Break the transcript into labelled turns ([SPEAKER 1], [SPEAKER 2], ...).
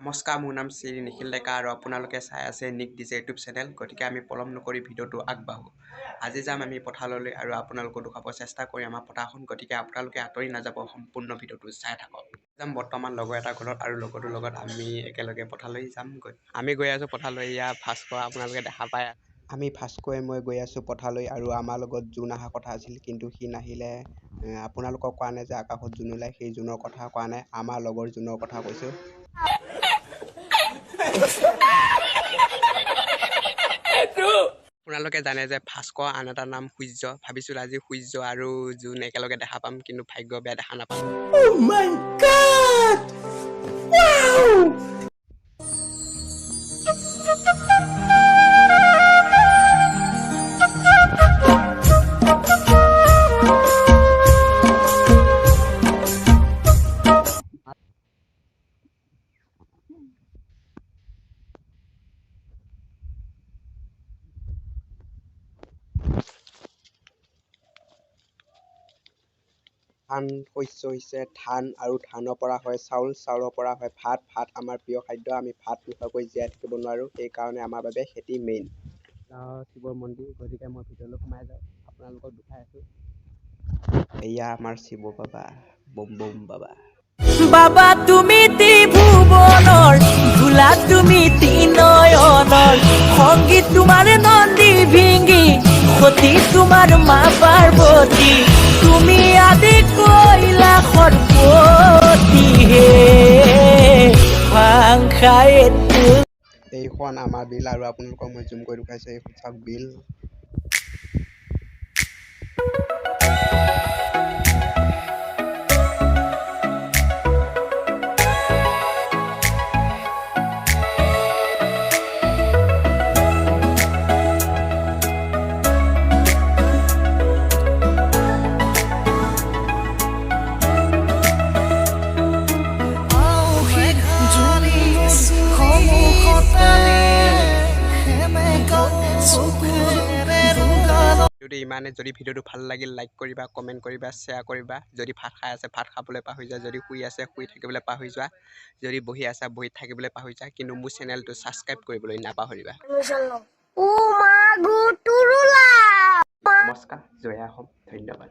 [SPEAKER 1] নমস্কাৰ, মোৰ নাম শ্ৰী নিখিল ডেকা আৰু আপোনালোকে চাই আছে নিক ডিজে ইউটিউব চেনেল। গতিকে আমি পলম নকৰি ভিডিঅ'টো আগবাঢ়োঁ। আজি যাম আমি পথাৰলৈ আৰু আপোনালোকক দেখুৱাব চেষ্টা কৰি আমাৰ পথাৰখন। গতিকে আপোনালোকে আঁতৰি নাযাব, সম্পূৰ্ণ ভিডিঅ'টো চাই থাকক। যাম বৰ্তমান লগৰ এটা ঘৰত আৰু লগৰটোৰ লগত আমি একেলগে পথাৰলৈ যামগৈ। আমি গৈ আছোঁ পথাৰলৈ। ইয়াৰ ভাস্কৰ আপোনালোকে দেখা পায়। আমি ভাস্কৰে মই গৈ আছোঁ পথাৰলৈ আৰু আমাৰ লগত জোন অহা কথা আছিল, কিন্তু সি নাহিলে। আপোনালোকক কোৱা নাই যে আকাশত জোন ওলায়, সেই জোনৰ কথা কোৱা নাই, আমাৰ লগৰ জোনৰ কথা কৈছোঁ। আপোনালোকে জানে যে ভাস্কৰ আন এটা নাম সূৰ্য। ভাবিছিলোঁ আজি সূৰ্য আৰু জোন একেলগে দেখা পাম, কিন্তু ভাগ্য বেয়া, দেখা নাপাম। Oh my God! Wow! ধান শস্য হৈছে ধান, আৰু ধানৰ পৰা হয় চাউল, চাউলৰ পৰা হয় ভাত। ভাত আমাৰ প্ৰিয় খাদ্য। আমি ভাত নোখোৱাকৈ জীয়াই থাকিব নোৱাৰোঁ, সেইকাৰণে আমাৰ বাবে খেতি মেইন। শিৱৰ মন্দিৰ, গতিকে মই ভিতৰলৈ সোমাই যাওঁ, আপোনালোকক দেখাই আছোঁ। এয়া আমাৰ শিৱ বাবা, বম বম বাবা।
[SPEAKER 2] বাবা তুমি ত্ৰিভুৱনৰ, ভোলা তুমি ত্ৰিনয়নৰ, সংগীত তোমাৰ নন্দী ভিঙ্গি, সতী তোমাৰ মা পাৰ্বতী, তুমি আদি কৈলাসৰ পতি হে ভাংখাই।
[SPEAKER 1] এইখন আমাৰ বিল আৰু আপোনালোকক মই জুম কৰি দেখুৱাইছোঁ। এইখন চাওক বিল। যদি ইমানে, যদি ভিডিঅ'টো ভাল লাগিল লাইক কৰিবা, কমেণ্ট কৰিবা, শ্বেয়াৰ কৰিবা। যদি ভাত খাই আছে ভাত খাবলৈ পাহৰি যোৱা, যদি শুই আছে শুই থাকিবলৈ পাহৰি যোৱা, যদি বহি আছে বহি থাকিবলৈ পাহৰি যোৱা, কিন্তু মোৰ চেনেলটো ছাবস্ক্ৰাইব কৰিবলৈ নাপাহৰিবা। নমস্কাৰ, জয় আহোম, ধন্যবাদ।